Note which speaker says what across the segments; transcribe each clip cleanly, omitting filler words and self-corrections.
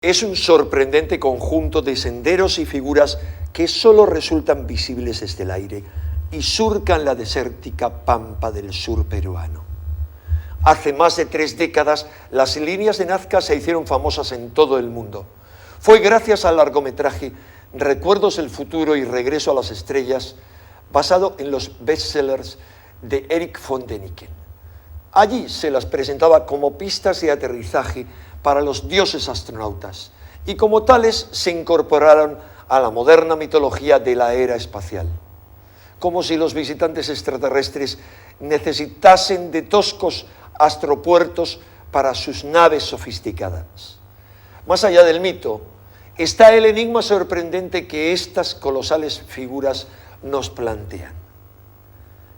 Speaker 1: Es un sorprendente conjunto de senderos y figuras que solo resultan visibles desde el aire y surcan la desértica pampa del sur peruano. Hace más de 3 décadas, las líneas de Nazca se hicieron famosas en todo el mundo. Fue gracias al largometraje Recuerdos del futuro y Regreso a las estrellas, basado en los bestsellers de Erich von Däniken. Allí se las presentaba como pistas de aterrizaje para los dioses astronautas y como tales se incorporaron a la moderna mitología de la era espacial. Como si los visitantes extraterrestres necesitasen de toscos astropuertos para sus naves sofisticadas. Más allá del mito, está el enigma sorprendente que estas colosales figuras nos plantean.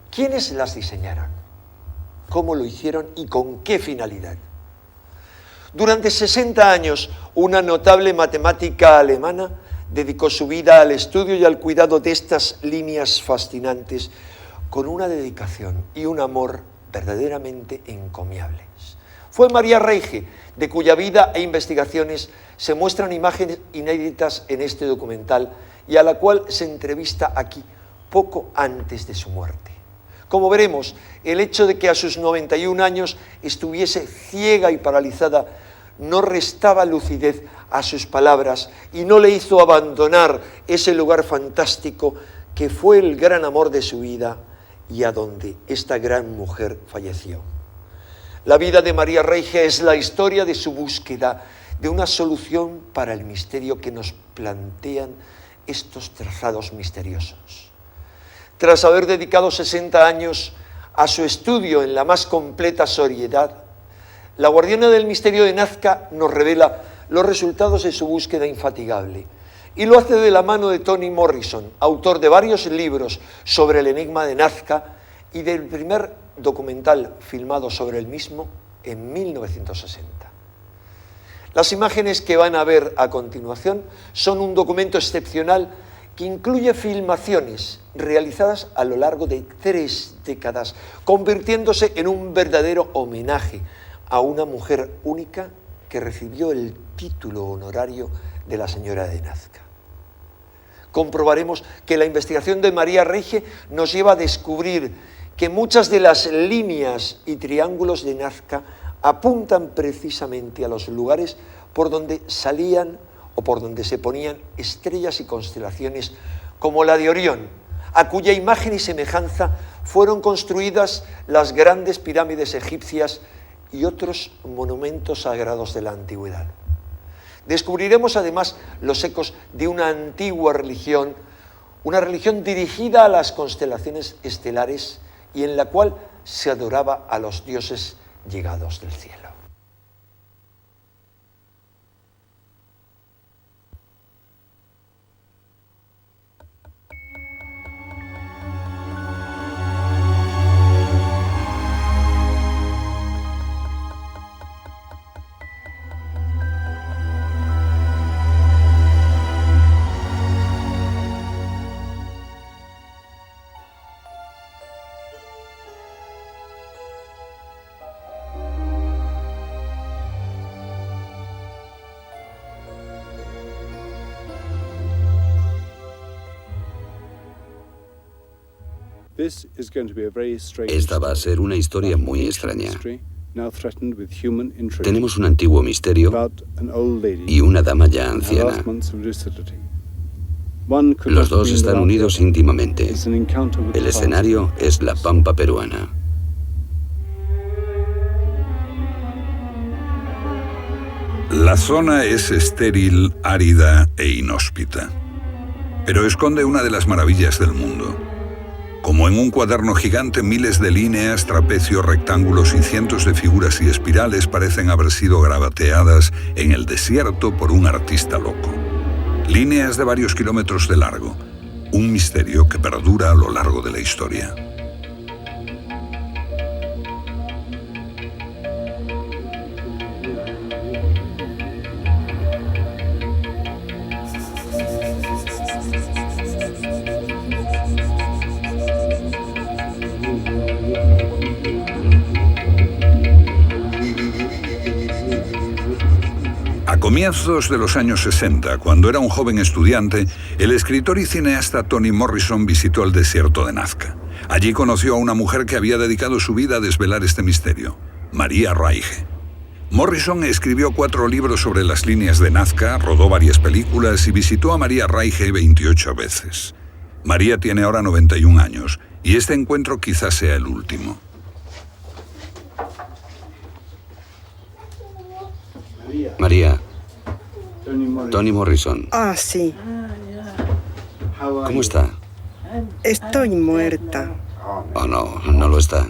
Speaker 1: ¿Quiénes las diseñaron? ¿Cómo lo hicieron y con qué finalidad? Durante 60 años, una notable matemática alemana dedicó su vida al estudio y al cuidado de estas líneas fascinantes con una dedicación y un amor verdaderamente encomiables. Fue Maria Reiche, de cuya vida e investigaciones se muestran imágenes inéditas en este documental y a la cual se entrevista aquí poco antes de su muerte. Como veremos, el hecho de que a sus 91 años estuviese ciega y paralizada no restaba lucidez a sus palabras y no le hizo abandonar ese lugar fantástico que fue el gran amor de su vida y a donde esta gran mujer falleció. La vida de Maria Reiche es la historia de su búsqueda de una solución para el misterio que nos plantean estos trazados misteriosos. Tras haber dedicado 60 años a su estudio en la más completa seriedad, la guardiana del misterio de Nazca nos revela los resultados de su búsqueda infatigable y lo hace de la mano de Toni Morrison, autor de varios libros sobre el enigma de Nazca y del primer documental filmado sobre el mismo en 1960. Las imágenes que van a ver a continuación son un documento excepcional que incluye filmaciones realizadas a lo largo de 3 décadas, convirtiéndose en un verdadero homenaje a una mujer única que recibió el título honorario de la señora de Nazca. Comprobaremos que la investigación de Maria Reiche nos lleva a descubrir que muchas de las líneas y triángulos de Nazca apuntan precisamente a los lugares por donde salían o por donde se ponían estrellas y constelaciones como la de Orión, a cuya imagen y semejanza fueron construidas las grandes pirámides egipcias y otros monumentos sagrados de la antigüedad. Descubriremos además los ecos de una antigua religión, una religión dirigida a las constelaciones estelares y en la cual se adoraba a los dioses llegados del cielo.
Speaker 2: Esta va a ser una historia muy extraña. Tenemos un antiguo misterio y una dama ya anciana. Los dos están unidos íntimamente. El escenario es la pampa peruana.
Speaker 3: La zona es estéril, árida e inhóspita, pero esconde una de las maravillas del mundo. Como en un cuaderno gigante, miles de líneas, trapecios, rectángulos y cientos de figuras y espirales parecen haber sido grabateadas en el desierto por un artista loco. Líneas de varios kilómetros de largo, un misterio que perdura a lo largo de la historia. comienzos de los años 60, cuando era un joven estudiante, el escritor y cineasta Toni Morrison visitó el desierto de Nazca. Allí conoció a una mujer que había dedicado su vida a desvelar este misterio, María Reiche. Morrison escribió 4 libros sobre las líneas de Nazca, rodó varias películas y visitó a María Reiche 28 veces. María tiene ahora 91 años y este encuentro quizás sea el último.
Speaker 2: María, Toni Morrison.
Speaker 4: Ah, sí.
Speaker 2: ¿Cómo está?
Speaker 4: Estoy muerta.
Speaker 2: Oh, no, no lo está.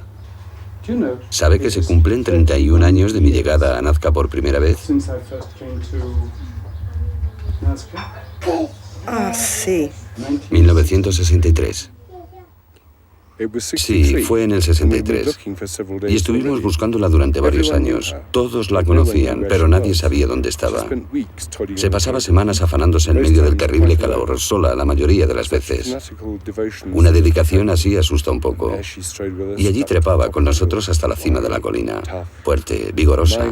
Speaker 2: ¿Sabe que se cumplen 31 años de mi llegada a Nazca por primera vez?
Speaker 4: Ah, sí.
Speaker 2: 1963. Sí, fue en el 63. Y estuvimos buscándola durante varios años. Todos la conocían, pero nadie sabía dónde estaba. Se pasaba semanas afanándose en medio del terrible calor, sola la mayoría de las veces. Una dedicación así asusta un poco. Y allí trepaba con nosotros hasta la cima de la colina. Fuerte, vigorosa.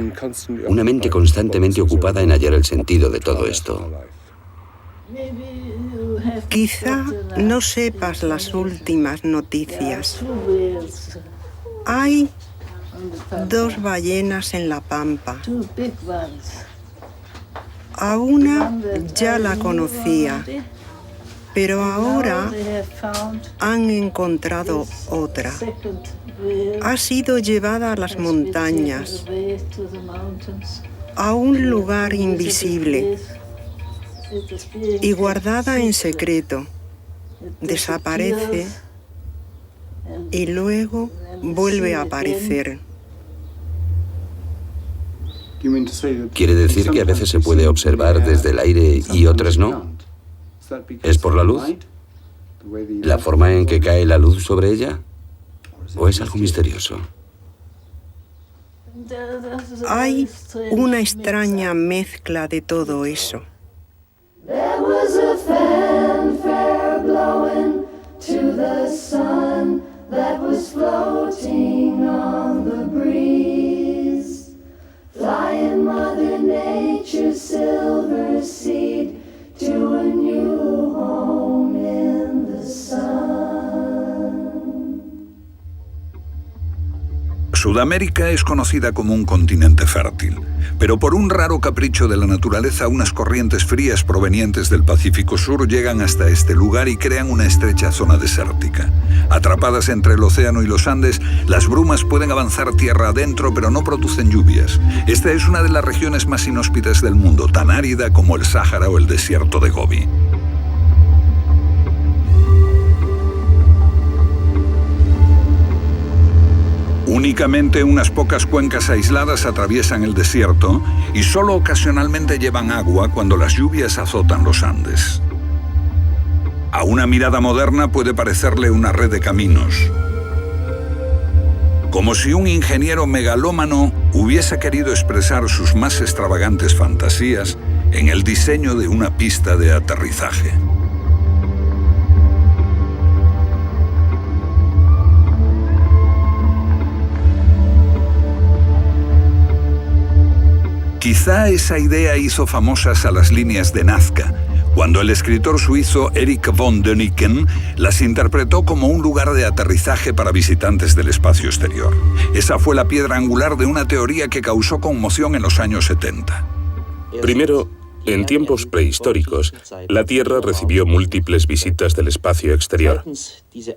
Speaker 2: Una mente constantemente ocupada en hallar el sentido de todo esto.
Speaker 4: Quizá no sepas las últimas noticias. Hay 2 ballenas en la pampa. A una ya la conocía, pero ahora han encontrado otra. Ha sido llevada a las montañas, a un lugar invisible, y guardada en secreto. Desaparece y luego vuelve a aparecer.
Speaker 2: ¿Quiere decir que a veces se puede observar desde el aire y otras no? ¿Es por la luz? ¿La forma en que cae la luz sobre ella? ¿O es algo misterioso?
Speaker 4: Hay una extraña mezcla de todo eso.
Speaker 5: There was a fanfare blowing to the sun that was floating on the breeze, flying Mother Nature's silver seed to a new home in the sun.
Speaker 3: Sudamérica es conocida como un continente fértil, pero por un raro capricho de la naturaleza, unas corrientes frías provenientes del Pacífico Sur llegan hasta este lugar y crean una estrecha zona desértica. Atrapadas entre el océano y los Andes, las brumas pueden avanzar tierra adentro, pero no producen lluvias. Esta es una de las regiones más inhóspitas del mundo, tan árida como el Sáhara o el desierto de Gobi. Únicamente unas pocas cuencas aisladas atraviesan el desierto y solo ocasionalmente llevan agua cuando las lluvias azotan los Andes. A una mirada moderna puede parecerle una red de caminos, como si un ingeniero megalómano hubiese querido expresar sus más extravagantes fantasías en el diseño de una pista de aterrizaje. Quizá esa idea hizo famosas a las líneas de Nazca, cuando el escritor suizo Erich von Däniken las interpretó como un lugar de aterrizaje para visitantes del espacio exterior. Esa fue la piedra angular de una teoría que causó conmoción en los años 70.
Speaker 6: Primero, en tiempos prehistóricos, la Tierra recibió múltiples visitas del espacio exterior.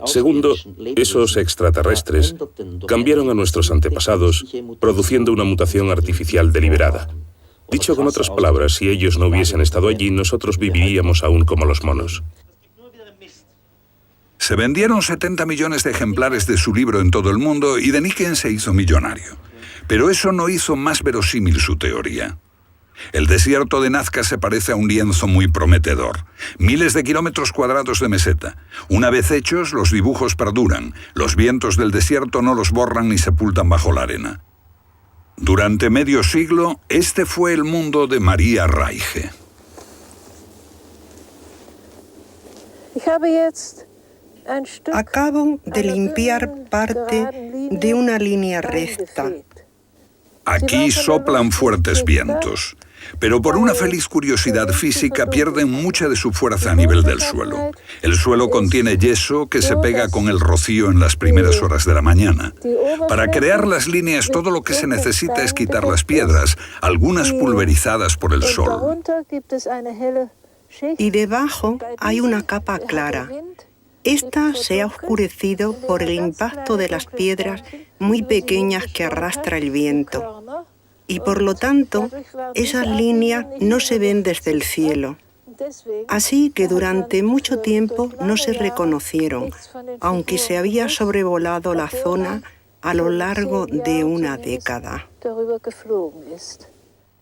Speaker 6: Segundo, esos extraterrestres cambiaron a nuestros antepasados, produciendo una mutación artificial deliberada. Dicho con otras palabras, si ellos no hubiesen estado allí, nosotros viviríamos aún como los monos.
Speaker 3: Se vendieron 70 millones de ejemplares de su libro en todo el mundo y Däniken se hizo millonario. Pero eso no hizo más verosímil su teoría. El desierto de Nazca se parece a un lienzo muy prometedor. Miles de kilómetros cuadrados de meseta. Una vez hechos, los dibujos perduran. Los vientos del desierto no los borran ni sepultan bajo la arena. Durante medio siglo, este fue el mundo de María Reiche.
Speaker 4: Acabo de limpiar parte de una línea recta.
Speaker 3: Aquí soplan fuertes vientos. Pero por una feliz curiosidad física pierden mucha de su fuerza a nivel del suelo. El suelo contiene yeso que se pega con el rocío en las primeras horas de la mañana. Para crear las líneas todo lo que se necesita es quitar las piedras, algunas pulverizadas por el sol.
Speaker 4: Y debajo hay una capa clara. Esta se ha oscurecido por el impacto de las piedras muy pequeñas que arrastra el viento. Y por lo tanto, esas líneas no se ven desde el cielo. Así que durante mucho tiempo no se reconocieron, aunque se había sobrevolado la zona a lo largo de una década.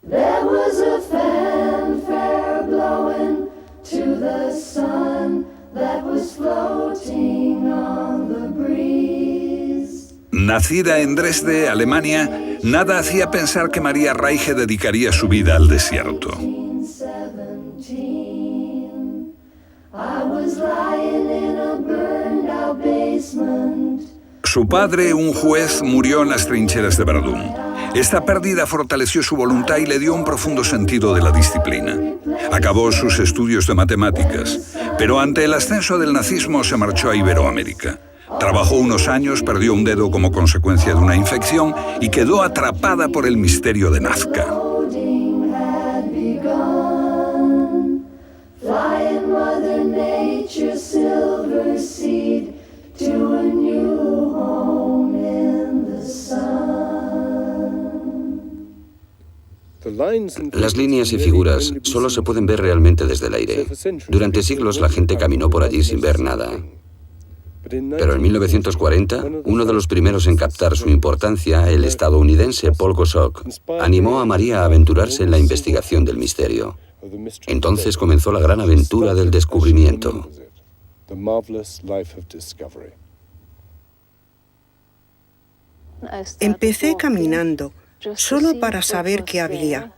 Speaker 5: There was a fanfare blowing to the sun that was floating on the breeze.
Speaker 3: Nacida en Dresde, Alemania, nada hacía pensar que María Reiche dedicaría su vida al desierto. Su padre, un juez, murió en las trincheras de Verdún. Esta pérdida fortaleció su voluntad y le dio un profundo sentido de la disciplina. Acabó sus estudios de matemáticas, pero ante el ascenso del nazismo se marchó a Iberoamérica. Trabajó unos años, perdió un dedo como consecuencia de una infección y quedó atrapada por el misterio de Nazca.
Speaker 2: Las líneas y figuras solo se pueden ver realmente desde el aire. Durante siglos la gente caminó por allí sin ver nada. Pero en 1940, uno de los primeros en captar su importancia, el estadounidense Paul Kosok, animó a María a aventurarse en la investigación del misterio. Entonces comenzó la gran aventura del descubrimiento.
Speaker 4: Empecé caminando, solo para saber qué había.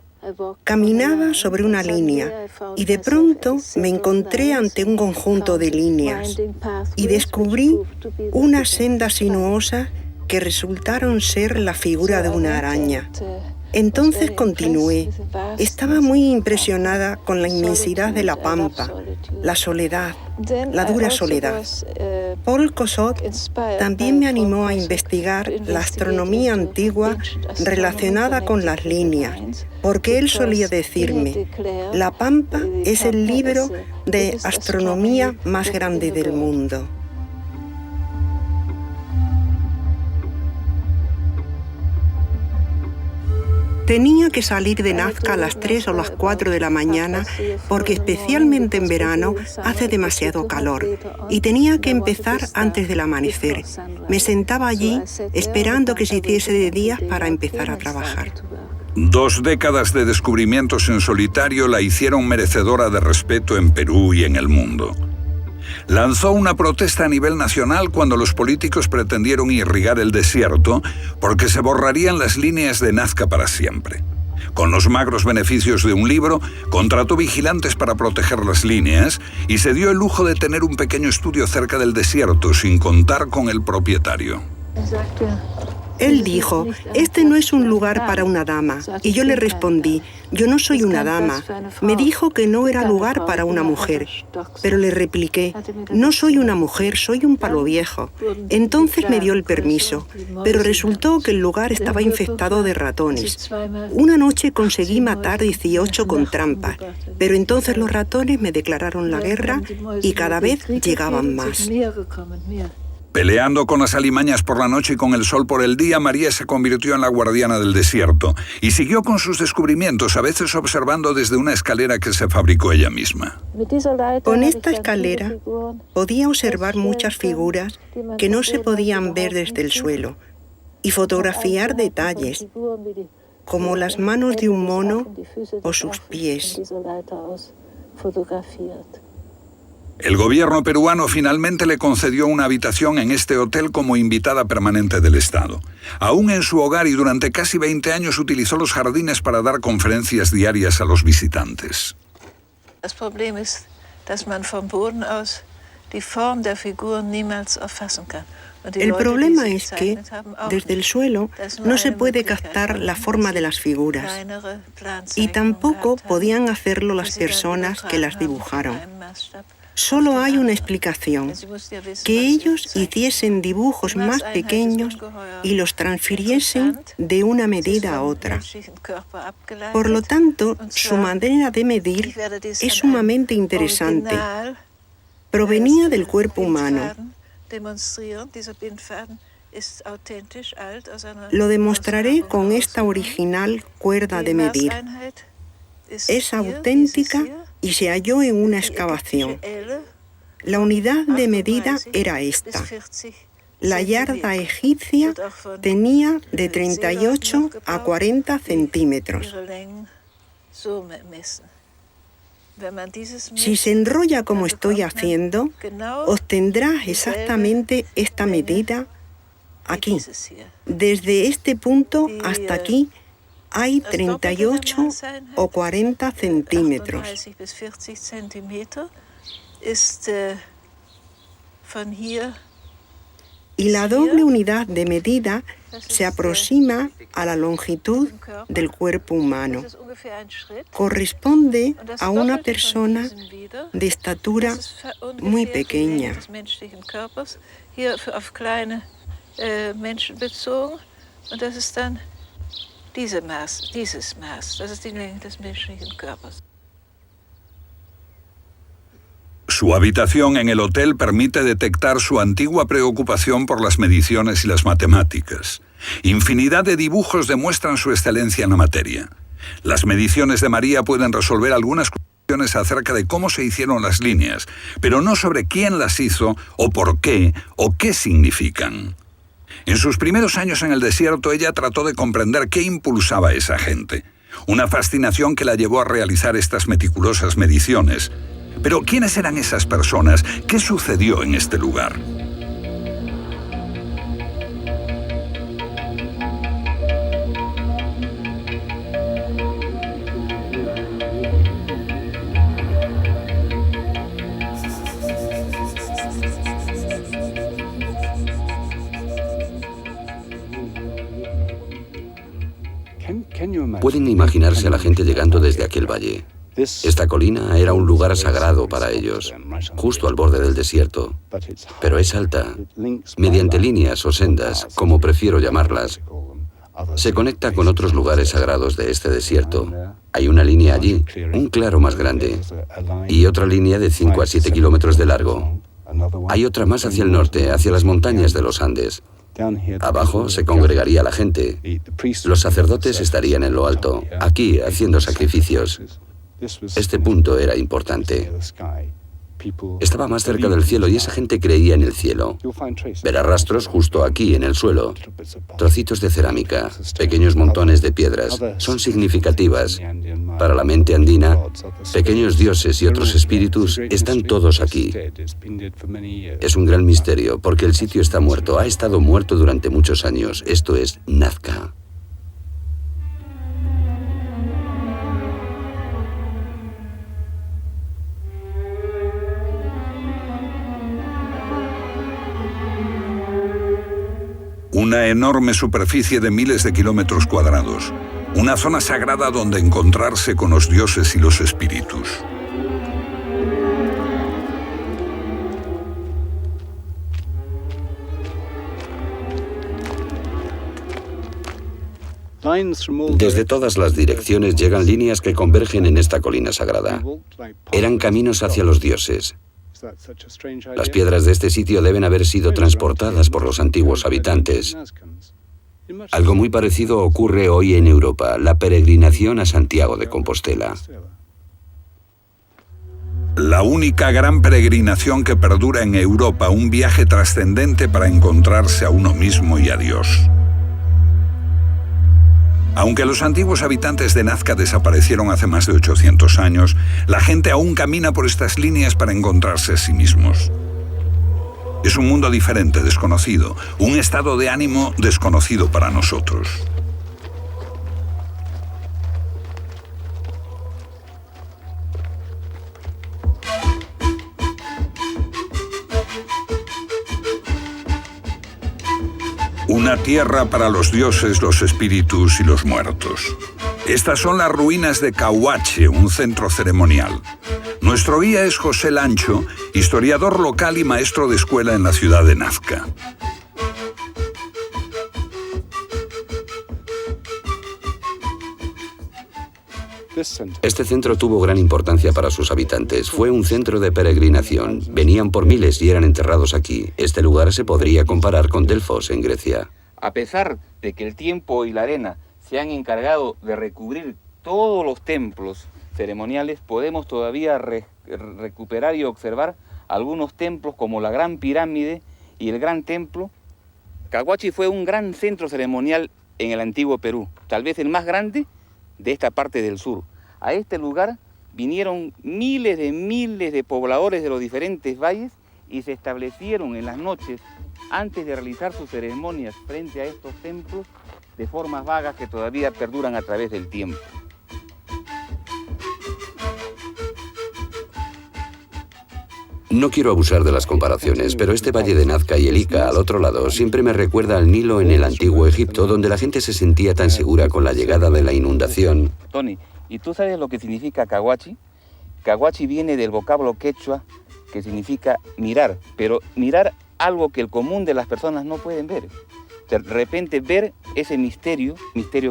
Speaker 4: Caminaba sobre una línea y de pronto me encontré ante un conjunto de líneas y descubrí unas sendas sinuosas que resultaron ser la figura de una araña. Entonces continué. Estaba muy impresionada con la inmensidad de la pampa, la soledad, la dura soledad. Paul Kosok también me animó a investigar la astronomía antigua relacionada con las líneas, porque él solía decirme, la pampa es el libro de astronomía más grande del mundo. Tenía que salir de Nazca a las 3 o las 4 de la mañana porque especialmente en verano hace demasiado calor y tenía que empezar antes del amanecer. Me sentaba allí esperando que se hiciese de día para empezar a trabajar.
Speaker 3: 2 décadas de descubrimientos en solitario la hicieron merecedora de respeto en Perú y en el mundo. Lanzó una protesta a nivel nacional cuando los políticos pretendieron irrigar el desierto porque se borrarían las líneas de Nazca para siempre. Con los magros beneficios de un libro, contrató vigilantes para proteger las líneas y se dio el lujo de tener un pequeño estudio cerca del desierto sin contar con el propietario.
Speaker 4: Él dijo, este no es un lugar para una dama. Y yo le respondí, yo no soy una dama. Me dijo que no era lugar para una mujer. Pero le repliqué, no soy una mujer, soy un palo viejo. Entonces me dio el permiso. Pero resultó que el lugar estaba infectado de ratones. Una noche conseguí matar 18 con trampas. Pero entonces los ratones me declararon la guerra y cada vez llegaban más.
Speaker 3: Peleando con las alimañas por la noche y con el sol por el día, María se convirtió en la guardiana del desierto y siguió con sus descubrimientos, a veces observando desde una escalera que se fabricó ella misma.
Speaker 4: Con esta escalera podía observar muchas figuras que no se podían ver desde el suelo y fotografiar detalles, como las manos de un mono o sus pies.
Speaker 3: El gobierno peruano finalmente le concedió una habitación en este hotel como invitada permanente del Estado. Aún en su hogar y durante casi 20 años utilizó los jardines para dar conferencias diarias a los visitantes.
Speaker 7: Das Problem ist, dass man vom Boden aus die Form der Figuren niemals erfassen kann.
Speaker 4: El problema es que, desde el suelo, no se puede captar la forma de las figuras, y tampoco podían hacerlo las personas que las dibujaron. Solo hay una explicación, que ellos hiciesen dibujos más pequeños y los transfiriesen de una medida a otra. Por lo tanto, su manera de medir es sumamente interesante. Provenía del cuerpo humano. Lo demostraré con esta original cuerda de medir. Es auténtica y se halló en una excavación. La unidad de medida era esta. La yarda egipcia tenía de 38 a 40 centímetros. Si se enrolla como estoy haciendo, obtendrás exactamente esta medida aquí. Desde este punto hasta aquí hay 38 o 40 centímetros. Y la doble unidad de medida se aproxima a la longitud del cuerpo humano. Corresponde a una persona de estatura muy pequeña.
Speaker 3: Su habitación en el hotel permite detectar su antigua preocupación por las mediciones y las matemáticas. Infinidad de dibujos demuestran su excelencia en la materia. Las mediciones de María pueden resolver algunas cuestiones acerca de cómo se hicieron las líneas, pero no sobre quién las hizo o por qué o qué significan. En sus primeros años en el desierto, ella trató de comprender qué impulsaba a esa gente. Una fascinación que la llevó a realizar estas meticulosas mediciones. Pero, ¿quiénes eran esas personas? ¿Qué sucedió en este lugar?
Speaker 2: Pueden imaginarse a la gente llegando desde aquel valle. Esta colina era un lugar sagrado para ellos, justo al borde del desierto. Pero es alta. Mediante líneas o sendas, como prefiero llamarlas, se conecta con otros lugares sagrados de este desierto. Hay una línea allí, un claro más grande, y otra línea de 5 a 7 kilómetros de largo. Hay otra más hacia el norte, hacia las montañas de los Andes. Abajo se congregaría la gente. Los sacerdotes estarían en lo alto, aquí haciendo sacrificios. Este punto era importante. Estaba más cerca del cielo y esa gente creía en el cielo. Verá rastros justo aquí, en el suelo. Trocitos de cerámica, pequeños montones de piedras. Son significativas. Para la mente andina, pequeños dioses y otros espíritus están todos aquí. Es un gran misterio, porque el sitio está muerto. Ha estado muerto durante muchos años. Esto es Nazca.
Speaker 3: Una enorme superficie de miles de kilómetros cuadrados. Una zona sagrada donde encontrarse con los dioses y los espíritus.
Speaker 2: Desde todas las direcciones llegan líneas que convergen en esta colina sagrada. Eran caminos hacia los dioses. Las piedras de este sitio deben haber sido transportadas por los antiguos habitantes. Algo muy parecido ocurre hoy en Europa, la peregrinación a Santiago de Compostela.
Speaker 3: La única gran peregrinación que perdura en Europa, un viaje trascendente para encontrarse a uno mismo y a Dios. Aunque los antiguos habitantes de Nazca desaparecieron hace más de 800 años, la gente aún camina por estas líneas para encontrarse a sí mismos. Es un mundo diferente, desconocido, un estado de ánimo desconocido para nosotros. Una tierra para los dioses, los espíritus y los muertos. Estas son las ruinas de Cahuache, un centro ceremonial. Nuestro guía es José Lancho, historiador local y maestro de escuela en la ciudad de Nazca.
Speaker 2: Este centro tuvo gran importancia para sus habitantes. Fue un centro de peregrinación. Venían por miles y eran enterrados aquí. Este lugar se podría comparar con Delfos, en Grecia.
Speaker 7: A pesar de que el tiempo y la arena se han encargado de recubrir todos los templos ceremoniales, podemos todavía recuperar y observar algunos templos como la Gran Pirámide y el Gran Templo. Cahuache fue un gran centro ceremonial en el antiguo Perú, tal vez el más grande de esta parte del sur. A este lugar vinieron miles de pobladores de los diferentes valles y se establecieron en las noches antes de realizar sus ceremonias frente a estos templos de formas vagas que todavía perduran a través del tiempo.
Speaker 2: No quiero abusar de las comparaciones, pero este valle de Nazca y el Ica, al otro lado, siempre me recuerda al Nilo en el antiguo Egipto, donde la gente se sentía tan segura con la llegada de la inundación.
Speaker 7: Tony, ¿y tú sabes lo que significa Cahuache? Cahuache viene del vocablo quechua, que significa mirar, pero mirar algo que el común de las personas no pueden ver. De repente ver ese misterio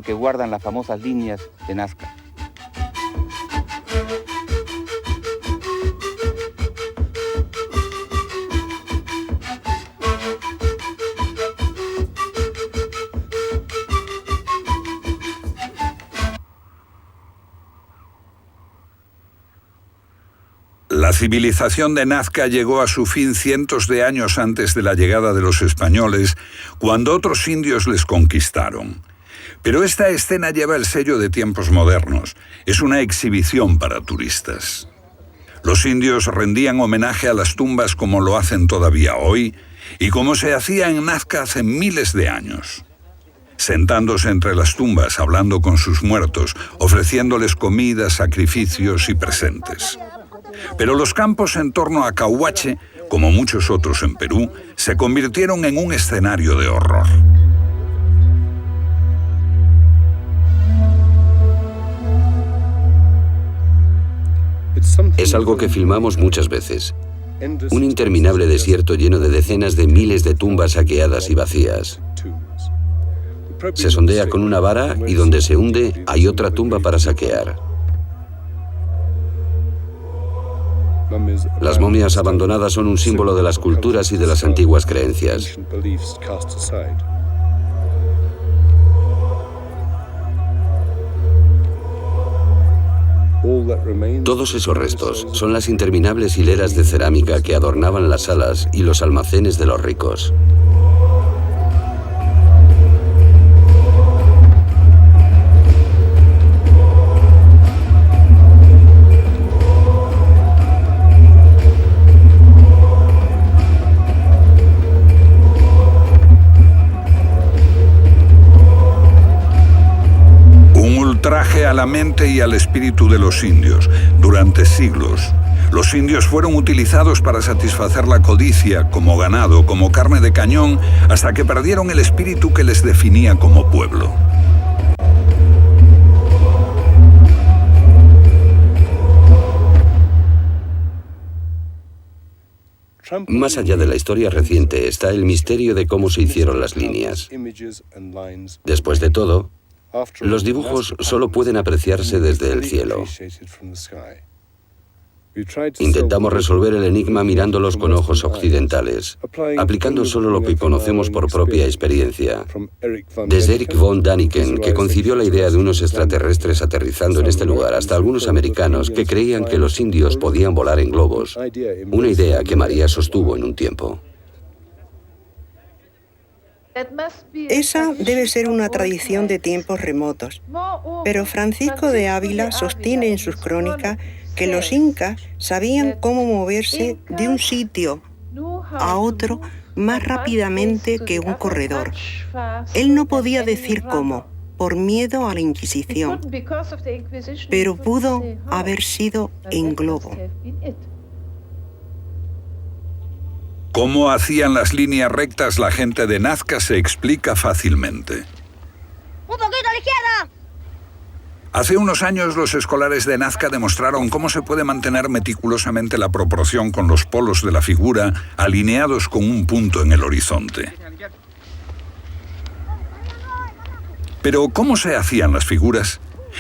Speaker 7: que guardan las famosas líneas de Nazca.
Speaker 3: La civilización de Nazca llegó a su fin cientos de años antes de la llegada de los españoles, cuando otros indios les conquistaron. Pero esta escena lleva el sello de tiempos modernos. Es una exhibición para turistas. Los indios rendían homenaje a las tumbas como lo hacen todavía hoy y como se hacía en Nazca hace miles de años. Sentándose entre las tumbas, hablando con sus muertos, ofreciéndoles comida, sacrificios y presentes. Pero los campos en torno a Cahuache, como muchos otros en Perú, se convirtieron en un escenario de horror.
Speaker 2: Es algo que filmamos muchas veces. Un interminable desierto lleno de decenas de miles de tumbas saqueadas y vacías. Se sondea con una vara y donde se hunde hay otra tumba para saquear. Las momias abandonadas son un símbolo de las culturas y de las antiguas creencias. Todos esos restos son las interminables hileras de cerámica que adornaban las salas y los almacenes de los ricos.
Speaker 3: Traje a la mente y al espíritu de los indios. Durante siglos, los indios fueron utilizados para satisfacer la codicia, como ganado, como carne de cañón, hasta que perdieron el espíritu que les definía como pueblo.
Speaker 2: Más allá de la historia reciente está el misterio de cómo se hicieron las líneas. Después de todo, los dibujos solo pueden apreciarse desde el cielo. Intentamos resolver el enigma mirándolos con ojos occidentales, aplicando solo lo que conocemos por propia experiencia. Desde Erich von Däniken, que concibió la idea de unos extraterrestres aterrizando en este lugar, hasta algunos americanos que creían que los indios podían volar en globos, una idea que María sostuvo en un tiempo.
Speaker 4: Esa debe ser una tradición de tiempos remotos, pero Francisco de Ávila sostiene en sus crónicas que los incas sabían cómo moverse de un sitio a otro más rápidamente que un corredor. Él no podía decir cómo, por miedo a la Inquisición, pero pudo haber sido en globo.
Speaker 3: Cómo hacían las líneas rectas la gente de Nazca se explica fácilmente.
Speaker 8: ¡Un poquito a la izquierda!
Speaker 3: Hace unos años los escolares de Nazca demostraron cómo se puede mantener meticulosamente la proporción con los polos de la figura alineados con un punto en el horizonte. Pero ¿cómo se hacían las figuras?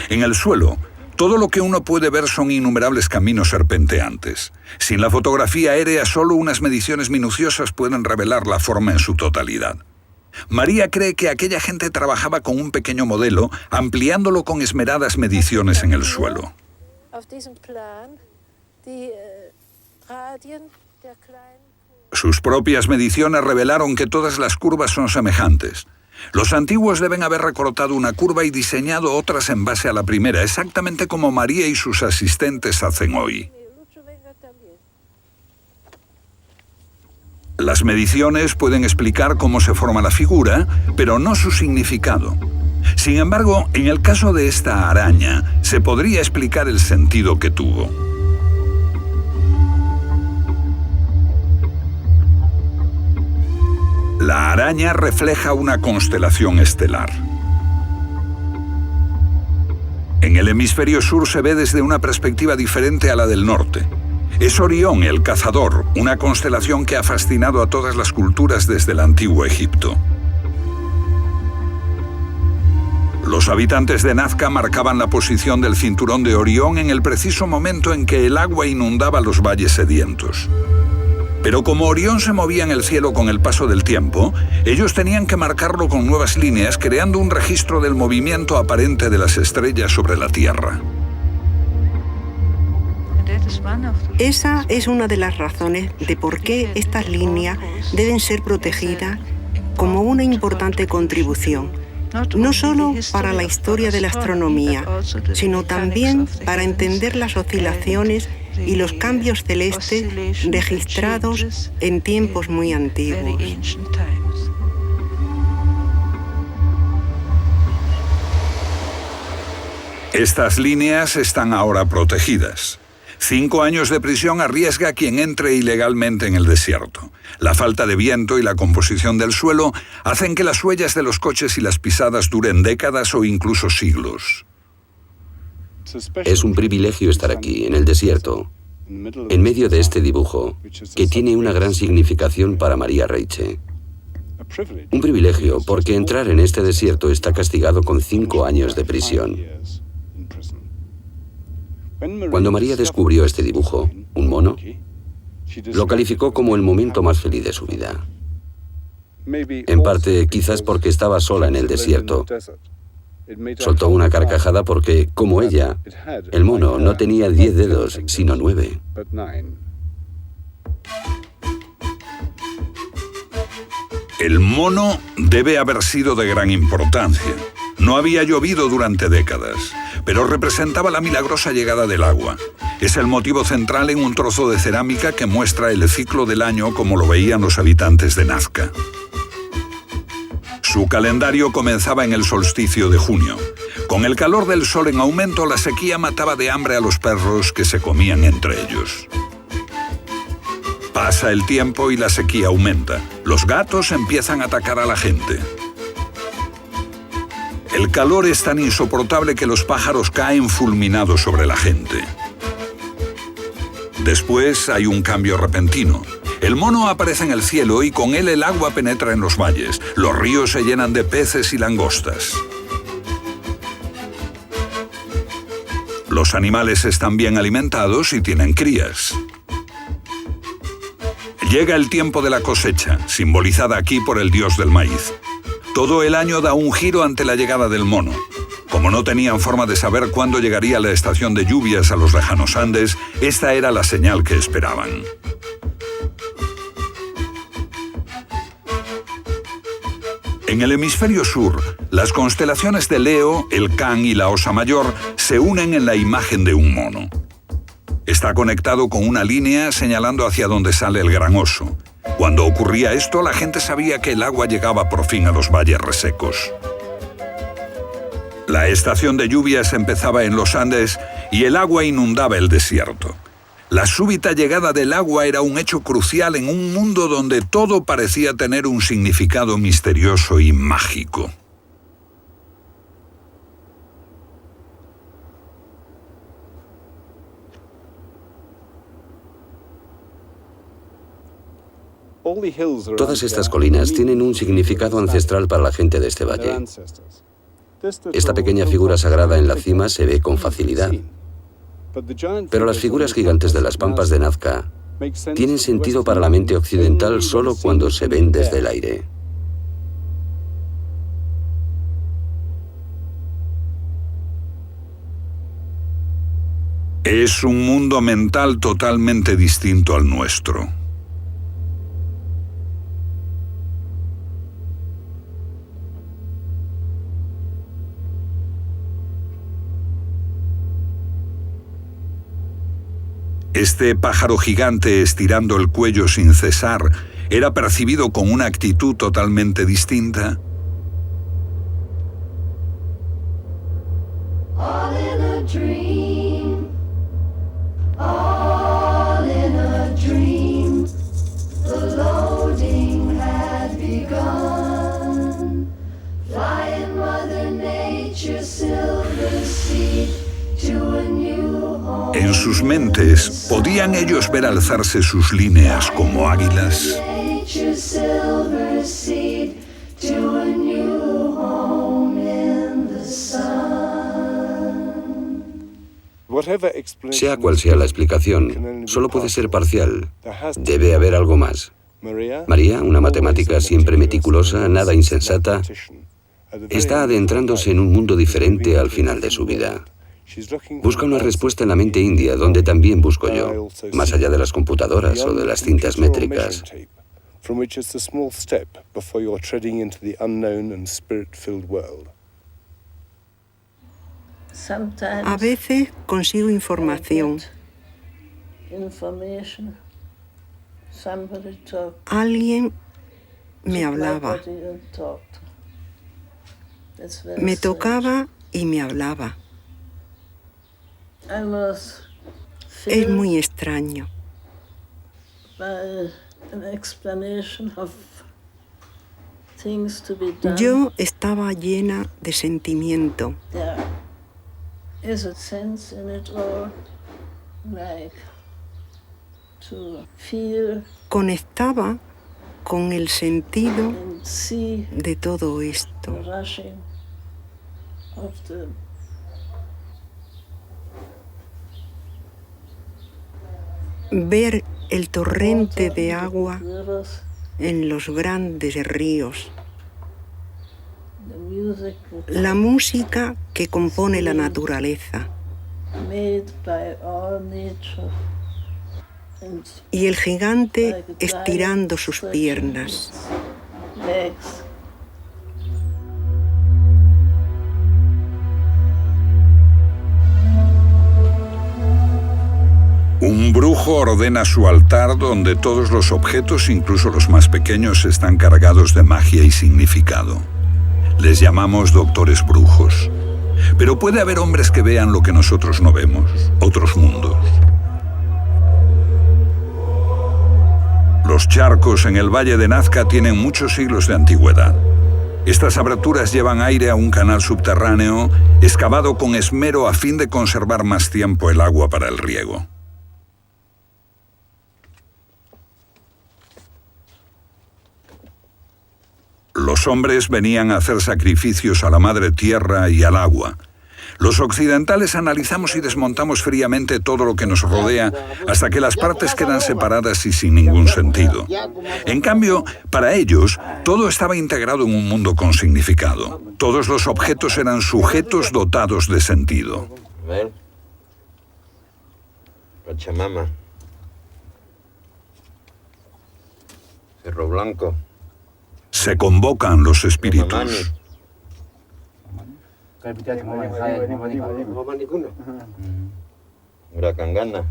Speaker 3: En el suelo, todo lo que uno puede ver son innumerables caminos serpenteantes. Sin la fotografía aérea, solo unas mediciones minuciosas pueden revelar la forma en su totalidad. María cree que aquella gente trabajaba con un pequeño modelo, ampliándolo con esmeradas mediciones en el suelo. Sus propias mediciones revelaron que todas las curvas son semejantes. Los antiguos deben haber recortado una curva y diseñado otras en base a la primera, exactamente como María y sus asistentes hacen hoy. Las mediciones pueden explicar cómo se forma la figura, pero no su significado. Sin embargo, en el caso de esta araña, se podría explicar el sentido que tuvo. La araña refleja una constelación estelar. En el hemisferio sur se ve desde una perspectiva diferente a la del norte. Es Orión, el cazador, una constelación que ha fascinado a todas las culturas desde el antiguo Egipto. Los habitantes de Nazca marcaban la posición del cinturón de Orión en el preciso momento en que el agua inundaba los valles sedientos. Pero como Orión se movía en el cielo con el paso del tiempo, ellos tenían que marcarlo con nuevas líneas, creando un registro del movimiento aparente de las estrellas sobre la Tierra.
Speaker 4: Esa es una de las razones de por qué estas líneas deben ser protegidas como una importante contribución, no solo para la historia de la astronomía, sino también para entender las oscilaciones y los cambios celestes registrados en tiempos muy antiguos.
Speaker 3: Estas líneas están ahora protegidas. 5 años de prisión arriesga a quien entre ilegalmente en el desierto. La falta de viento y la composición del suelo hacen que las huellas de los coches y las pisadas duren décadas o incluso siglos.
Speaker 2: Es un privilegio estar aquí, en el desierto, en medio de este dibujo, que tiene una gran significación para María Reiche. Un privilegio porque entrar en este desierto está castigado con 5 años de prisión. Cuando María descubrió este dibujo, un mono, lo calificó como el momento más feliz de su vida. En parte, quizás porque estaba sola en el desierto. Soltó una carcajada porque, como ella, el mono no tenía 10 dedos, sino 9.
Speaker 3: El mono debe haber sido de gran importancia. No había llovido durante décadas, pero representaba la milagrosa llegada del agua. Es el motivo central en un trozo de cerámica que muestra el ciclo del año como lo veían los habitantes de Nazca. Su calendario comenzaba en el solsticio de junio. Con el calor del sol en aumento, la sequía mataba de hambre a los perros que se comían entre ellos. Pasa el tiempo y la sequía aumenta. Los gatos empiezan a atacar a la gente. El calor es tan insoportable que los pájaros caen fulminados sobre la gente. Después hay un cambio repentino. El mono aparece en el cielo y con él el agua penetra en los valles. Los ríos se llenan de peces y langostas. Los animales están bien alimentados y tienen crías. Llega el tiempo de la cosecha, simbolizada aquí por el dios del maíz. Todo el año da un giro ante la llegada del mono. Como no tenían forma de saber cuándo llegaría la estación de lluvias a los lejanos Andes, esta era la señal que esperaban. En el hemisferio sur, las constelaciones de Leo, el Can y la Osa Mayor se unen en la imagen de un mono. Está conectado con una línea señalando hacia donde sale el gran oso. Cuando ocurría esto, la gente sabía que el agua llegaba por fin a los valles resecos. La estación de lluvias empezaba en los Andes y el agua inundaba el desierto. La súbita llegada del agua era un hecho crucial en un mundo donde todo parecía tener un significado misterioso y mágico.
Speaker 2: Todas estas colinas tienen un significado ancestral para la gente de este valle. Esta pequeña figura sagrada en la cima se ve con facilidad. Pero las figuras gigantes de las pampas de Nazca tienen sentido para la mente occidental solo cuando se ven desde el aire.
Speaker 3: Es un mundo mental totalmente distinto al nuestro. Este pájaro gigante estirando el cuello sin cesar era percibido con una actitud totalmente distinta.
Speaker 5: All in a dream, all in a dream. The loading had begun. Flying Mother Nature's silver seed to a new home.
Speaker 3: En sus mentes, ¿podían ellos ver alzarse sus líneas como águilas?
Speaker 5: Nature's silver seed to a new home in the sun.
Speaker 2: Sea cual sea la explicación, solo puede ser parcial. Debe haber algo más. María, una matemática siempre meticulosa, nada insensata, está adentrándose en un mundo diferente al final de su vida. Busca una respuesta en la mente india, donde también busco yo, más allá de las computadoras o de las cintas métricas.
Speaker 4: A veces consigo información. Alguien me hablaba. Me tocaba y me hablaba. Es muy extraño. Yo estaba llena de sentimiento. Conectaba con el sentido de todo esto. Ver el torrente de agua en los grandes ríos. La música que compone la naturaleza. Y el gigante estirando sus piernas.
Speaker 3: Un brujo ordena su altar donde todos los objetos, incluso los más pequeños, están cargados de magia y significado. Les llamamos doctores brujos. Pero puede haber hombres que vean lo que nosotros no vemos, otros mundos. Los charcos en el Valle de Nazca tienen muchos siglos de antigüedad. Estas aberturas llevan aire a un canal subterráneo excavado con esmero a fin de conservar más tiempo el agua para el riego. Los hombres venían a hacer sacrificios a la madre tierra y al agua. Los occidentales analizamos y desmontamos fríamente todo lo que nos rodea hasta que las partes quedan separadas y sin ningún sentido. En cambio, para ellos, todo estaba integrado en un mundo con significado. Todos los objetos eran sujetos dotados de sentido.
Speaker 9: A ver. Pachamama. Cerro Blanco.
Speaker 3: Se convocan los espíritus.
Speaker 9: Huracangana.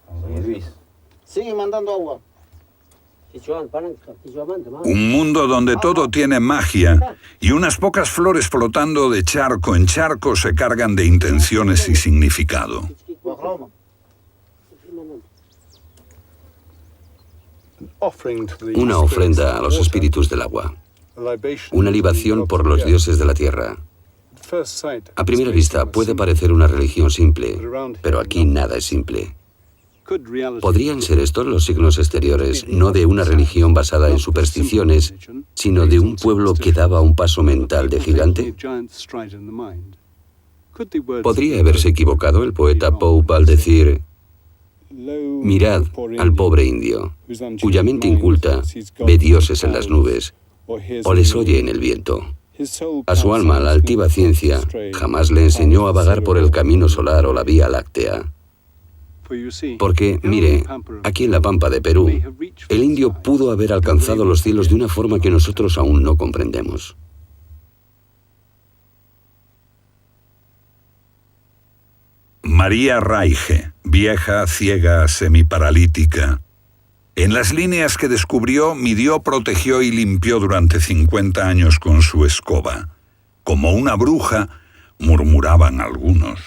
Speaker 9: San Luis.
Speaker 10: Sigue mandando agua.
Speaker 3: Un mundo donde todo tiene magia y unas pocas flores flotando de charco en charco se cargan de intenciones y significado.
Speaker 2: Una ofrenda a los espíritus del agua. Una libación por los dioses de la tierra. A primera vista puede parecer una religión simple, pero aquí nada es simple. ¿Podrían ser estos los signos exteriores, no de una religión basada en supersticiones, sino de un pueblo que daba un paso mental de gigante? ¿Podría haberse equivocado el poeta Pope al decir: mirad al pobre indio, cuya mente inculta ve dioses en las nubes, o les oye en el viento? A su alma, la altiva ciencia jamás le enseñó a vagar por el camino solar o la Vía Láctea. Porque, mire, aquí en la pampa de Perú, el indio pudo haber alcanzado los cielos de una forma que nosotros aún no comprendemos.
Speaker 3: María Raige, vieja, ciega, semiparalítica. En las líneas que descubrió, midió, protegió y limpió durante 50 años con su escoba. Como una bruja, murmuraban algunos.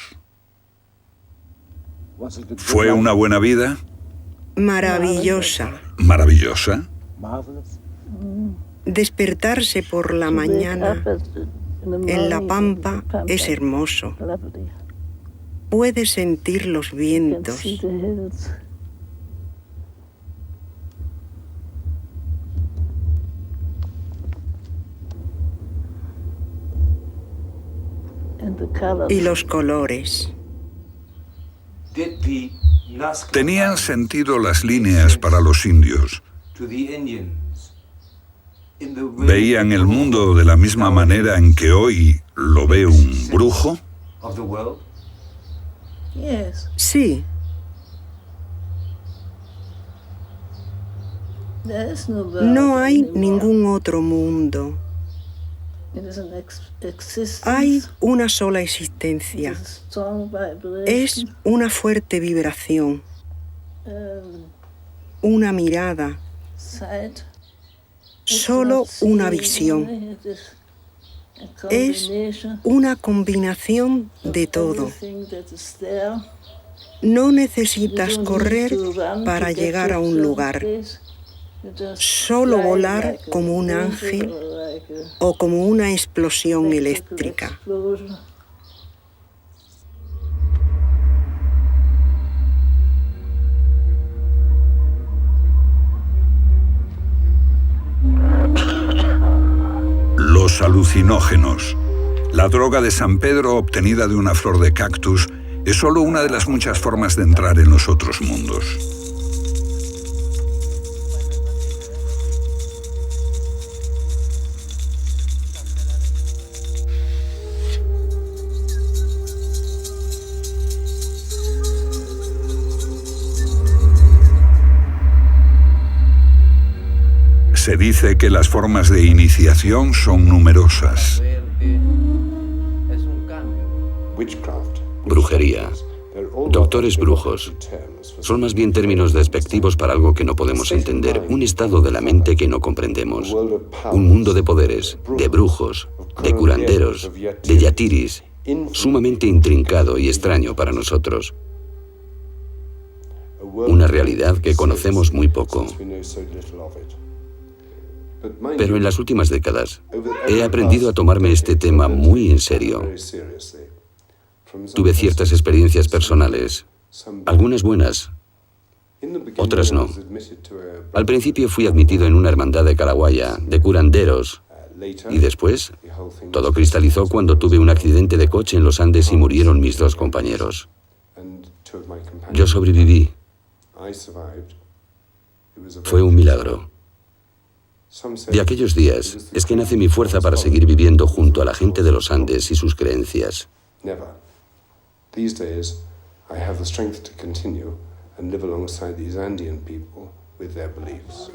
Speaker 3: ¿Fue una buena vida?
Speaker 4: Maravillosa.
Speaker 3: ¿Maravillosa?
Speaker 4: Despertarse por la mañana en la pampa es hermoso. Puedes sentir los vientos. Y los colores.
Speaker 3: ¿Tenían sentido las líneas para los indios? ¿Veían el mundo de la misma manera en que hoy lo ve un brujo?
Speaker 4: Sí. No hay ningún otro mundo. Hay una sola existencia. Es una fuerte vibración, una mirada, solo una visión. Es una combinación de todo. No necesitas correr para llegar a un lugar. Solo volar como un ángel o como una explosión eléctrica.
Speaker 3: Los alucinógenos. La droga de San Pedro obtenida de una flor de cactus es solo una de las muchas formas de entrar en los otros mundos. Se dice que las formas de iniciación son numerosas.
Speaker 2: Brujería. Doctores brujos. Son más bien términos despectivos para algo que no podemos entender. Un estado de la mente que no comprendemos. Un mundo de poderes, de brujos, de curanderos, de yatiris, sumamente intrincado y extraño para nosotros. Una realidad que conocemos muy poco. Pero en las últimas décadas he aprendido a tomarme este tema muy en serio. Tuve ciertas experiencias personales, algunas buenas, otras no. Al principio fui admitido en una hermandad de Kalaguaya, de curanderos, y después todo cristalizó cuando tuve un accidente de coche en los Andes y murieron mis 2 compañeros. Yo sobreviví. Fue un milagro. De aquellos días es que nace mi fuerza para seguir viviendo junto a la gente de los Andes y sus creencias.
Speaker 11: These days, I have the strength to continue and live alongside these Andean people with their beliefs.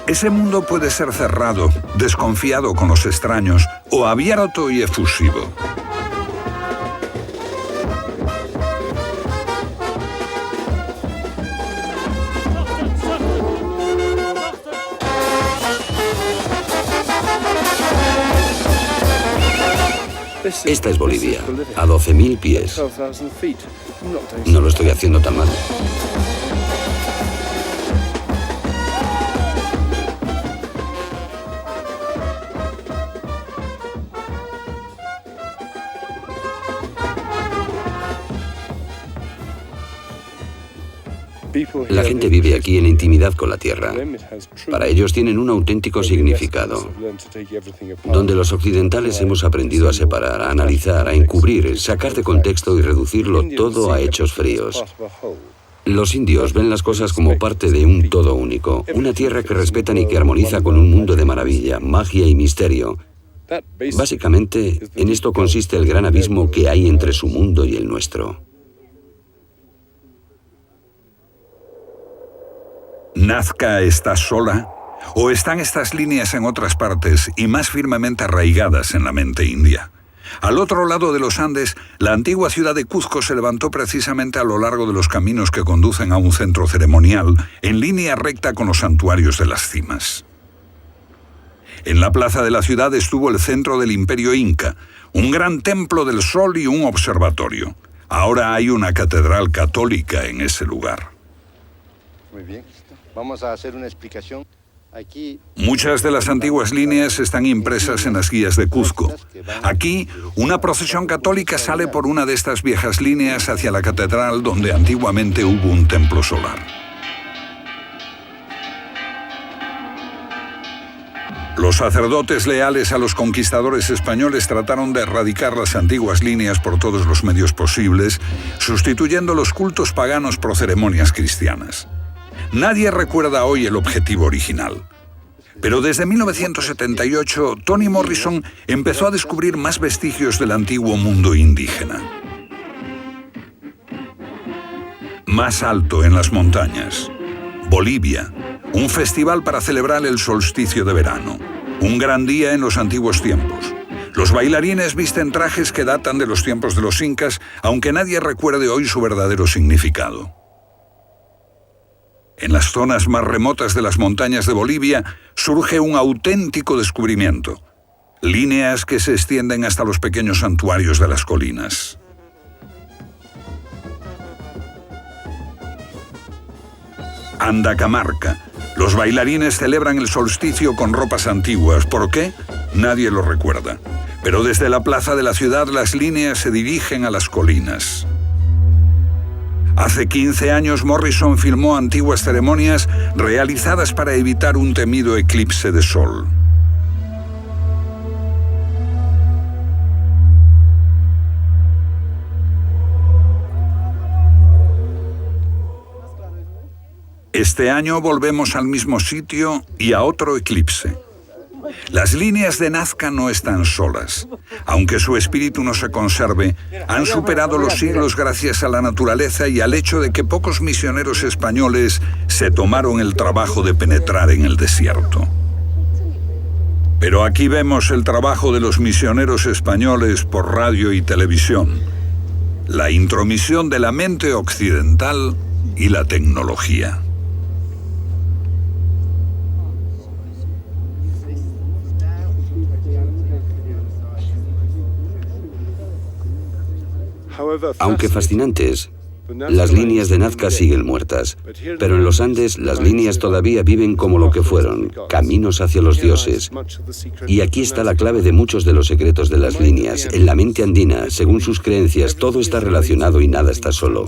Speaker 3: Ese mundo puede ser cerrado, desconfiado con los extraños o abierto y efusivo.
Speaker 2: Esta es Bolivia, a 12.000 pies. No lo estoy haciendo tan mal. La gente vive aquí en intimidad con la tierra. Para ellos tienen un auténtico significado, donde los occidentales hemos aprendido a separar, a analizar, a encubrir, sacar de contexto y reducirlo todo a hechos fríos. Los indios ven las cosas como parte de un todo único, una tierra que respetan y que armoniza con un mundo de maravilla, magia y misterio. Básicamente, en esto consiste el gran abismo que hay entre su mundo y el nuestro.
Speaker 3: ¿Nazca está sola? ¿O están estas líneas en otras partes y más firmemente arraigadas en la mente india? Al otro lado de los Andes, la antigua ciudad de Cuzco se levantó precisamente a lo largo de los caminos que conducen a un centro ceremonial, en línea recta con los santuarios de las cimas. En la plaza de la ciudad estuvo el centro del imperio inca, un gran templo del sol y un observatorio. Ahora hay una catedral católica en ese lugar.
Speaker 10: Muy bien. Vamos a hacer una explicación. Aquí,
Speaker 3: muchas de las antiguas líneas están impresas en las guías de Cuzco. Aquí, una procesión católica sale por una de estas viejas líneas hacia la catedral donde antiguamente hubo un templo solar. Los sacerdotes leales a los conquistadores españoles trataron de erradicar las antiguas líneas por todos los medios posibles, sustituyendo los cultos paganos por ceremonias cristianas. Nadie recuerda hoy el objetivo original. Pero desde 1978, Toni Morrison empezó a descubrir más vestigios del antiguo mundo indígena. Más alto en las montañas. Bolivia, un festival para celebrar el solsticio de verano. Un gran día en los antiguos tiempos. Los bailarines visten trajes que datan de los tiempos de los incas, aunque nadie recuerde hoy su verdadero significado. En las zonas más remotas de las montañas de Bolivia surge un auténtico descubrimiento. Líneas que se extienden hasta los pequeños santuarios de las colinas. Andacamarca. Los bailarines celebran el solsticio con ropas antiguas. ¿Por qué? Nadie lo recuerda. Pero desde la plaza de la ciudad las líneas se dirigen a las colinas. Hace 15 años Morrison filmó antiguas ceremonias realizadas para evitar un temido eclipse de sol. Este año volvemos al mismo sitio y a otro eclipse. Las líneas de Nazca no están solas. Aunque su espíritu no se conserve, han superado los siglos gracias a la naturaleza y al hecho de que pocos misioneros españoles se tomaron el trabajo de penetrar en el desierto. Pero aquí vemos el trabajo de los misioneros españoles por radio y televisión. La intromisión de la mente occidental y la tecnología.
Speaker 2: Aunque fascinantes, las líneas de Nazca siguen muertas, pero en los Andes las líneas todavía viven como lo que fueron, caminos hacia los dioses. Y aquí está la clave de muchos de los secretos de las líneas. En la mente andina, según sus creencias, todo está relacionado y nada está solo.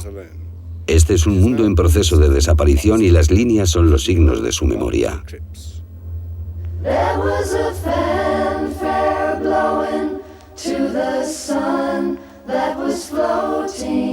Speaker 2: Este es un mundo en proceso de desaparición y las líneas son los signos de su memoria.
Speaker 5: There was a fanfare blowing to the sun that was floating